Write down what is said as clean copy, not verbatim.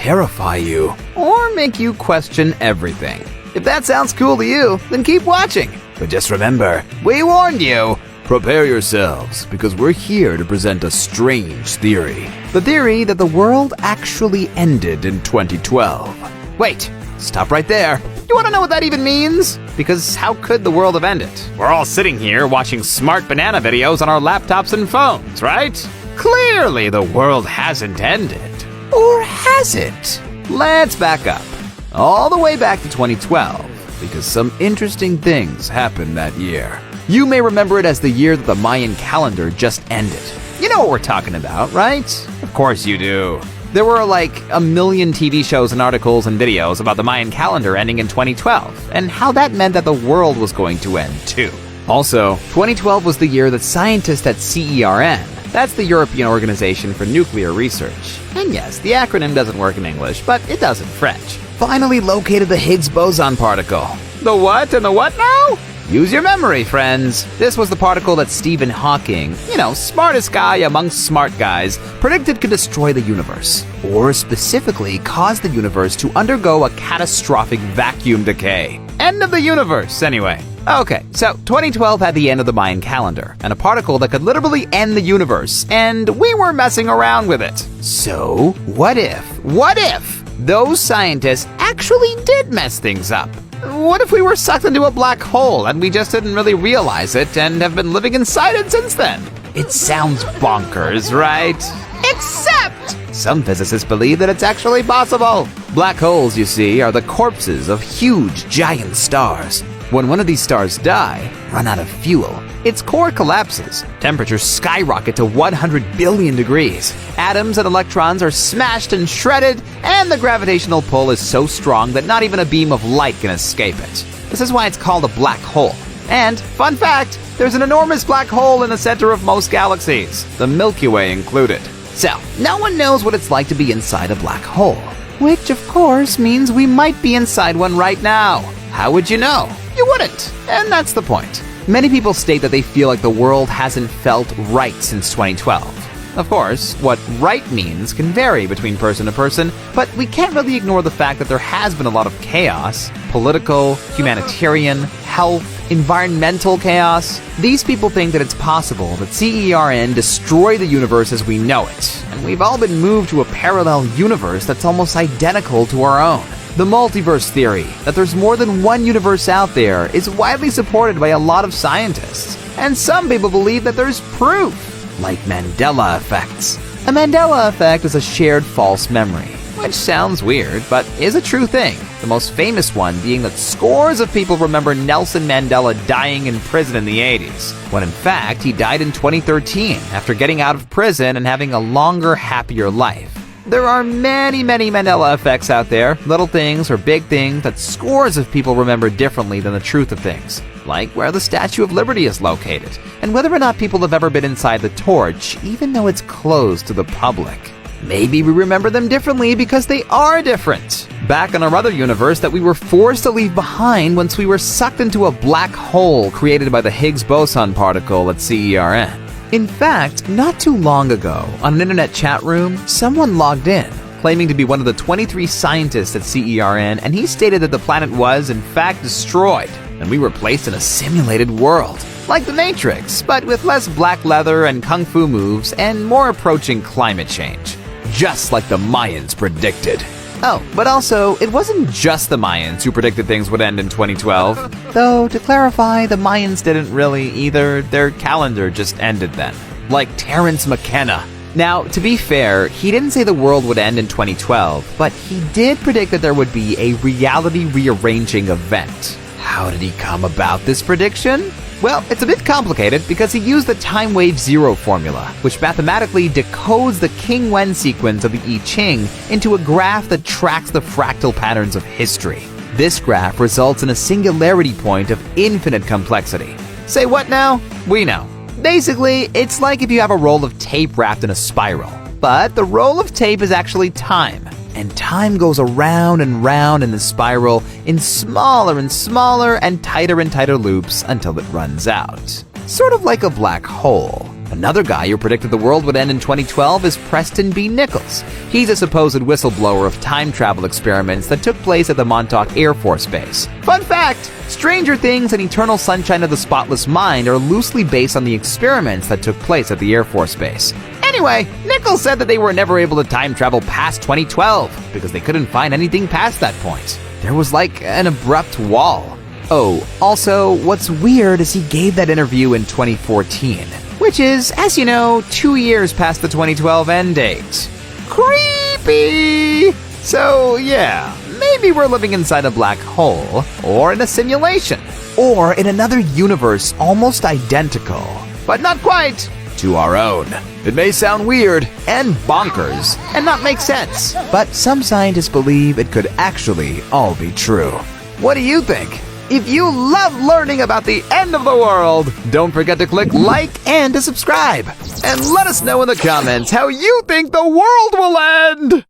terrify you, or make you question everything. If that sounds cool to you, then keep watching. But just remember, we warned you. Prepare yourselves, because we're here to present a strange theory. The theory that the world actually ended in 2012. Wait, stop right there. You want to know what that even means? Because how could the world have ended? We're all sitting here watching smart banana videos on our laptops and phones, right? Clearly the world hasn't ended. Or has it? Let's back up. All the way back to 2012, because some interesting things happened that year. You may remember it as the year that the Mayan calendar just ended. You know what we're talking about, right? Of course you do. There were like a million TV shows and articles and videos about the Mayan calendar ending in 2012, and how that meant that the world was going to end too. Also, 2012 was the year that scientists at CERN, that's the European Organization for Nuclear Research, and yes, the acronym doesn't work in English, but it does in French, finally located the Higgs boson particle. The what and the what now? Use your memory, friends. This was the particle that Stephen Hawking, smartest guy amongst smart guys, predicted could destroy the universe. Or specifically, cause the universe to undergo a catastrophic vacuum decay. End of the universe, anyway. Okay, so 2012 had the end of the Mayan calendar, and a particle that could literally end the universe, and we were messing around with it. So, what if those scientists actually did mess things up? What if we were sucked into a black hole and we just didn't really realize it and have been living inside it since then? It sounds bonkers, right? Except some physicists believe that it's actually possible. Black holes, you see, are the corpses of huge, giant stars. When one of these stars run out of fuel, its core collapses, temperatures skyrocket to 100 billion degrees, atoms and electrons are smashed and shredded, and the gravitational pull is so strong that not even a beam of light can escape it. This is why it's called a black hole. And, fun fact, there's an enormous black hole in the center of most galaxies, the Milky Way included. So, no one knows what it's like to be inside a black hole, which of course means we might be inside one right now. How would you know? You wouldn't, and that's the point. Many people state that they feel like the world hasn't felt right since 2012. Of course, what right means can vary between person to person, but we can't really ignore the fact that there has been a lot of chaos, political, humanitarian, health, environmental chaos. These people think that it's possible that CERN destroy the universe as we know it, and we've all been moved to a parallel universe that's almost identical to our own. The multiverse theory, that there's more than one universe out there, is widely supported by a lot of scientists. And some people believe that there's proof, like Mandela effects. A Mandela effect is a shared false memory, which sounds weird, but is a true thing. The most famous one being that scores of people remember Nelson Mandela dying in prison in the 80s, when in fact he died in 2013 after getting out of prison and having a longer, happier life. There are many, many Mandela effects out there, little things or big things that scores of people remember differently than the truth of things, like where the Statue of Liberty is located, and whether or not people have ever been inside the torch, even though it's closed to the public. Maybe we remember them differently because they are different. Back in our other universe that we were forced to leave behind once we were sucked into a black hole created by the Higgs boson particle at CERN. In fact, not too long ago, on an internet chat room, someone logged in, claiming to be one of the 23 scientists at CERN, and he stated that the planet was, in fact, destroyed, and we were placed in a simulated world, like the Matrix, but with less black leather and kung fu moves and more approaching climate change. Just like the Mayans predicted. Oh, but also, it wasn't just the Mayans who predicted things would end in 2012. Though, to clarify, the Mayans didn't really either. Their calendar just ended then. Like Terence McKenna. Now, to be fair, he didn't say the world would end in 2012, but he did predict that there would be a reality rearranging event. How did he come about this prediction? Well, it's a bit complicated because he used the time wave zero formula, which mathematically decodes the King-Wen sequence of the I Ching into a graph that tracks the fractal patterns of history. This graph results in a singularity point of infinite complexity. Say what now? We know. Basically, it's like if you have a roll of tape wrapped in a spiral, but the roll of tape is actually time. And time goes around and round in the spiral in smaller and smaller and tighter loops until it runs out. Sort of like a black hole. Another guy who predicted the world would end in 2012 is Preston B. Nichols. He's a supposed whistleblower of time travel experiments that took place at the Montauk Air Force Base. Fun fact, Stranger Things and Eternal Sunshine of the Spotless Mind are loosely based on the experiments that took place at the Air Force Base. Anyway, Nichols said that they were never able to time travel past 2012 because they couldn't find anything past that point. There was like an abrupt wall. Oh, also, what's weird is he gave that interview in 2014, which is, as you know, 2 years past the 2012 end date. Creepy! So, yeah, maybe we're living inside a black hole, or in a simulation, or in another universe almost identical, but not quite to our own. It may sound weird and bonkers and not make sense, but some scientists believe it could actually all be true. What do you think? If you love learning about the end of the world, don't forget to click like and to subscribe. And let us know in the comments how you think the world will end!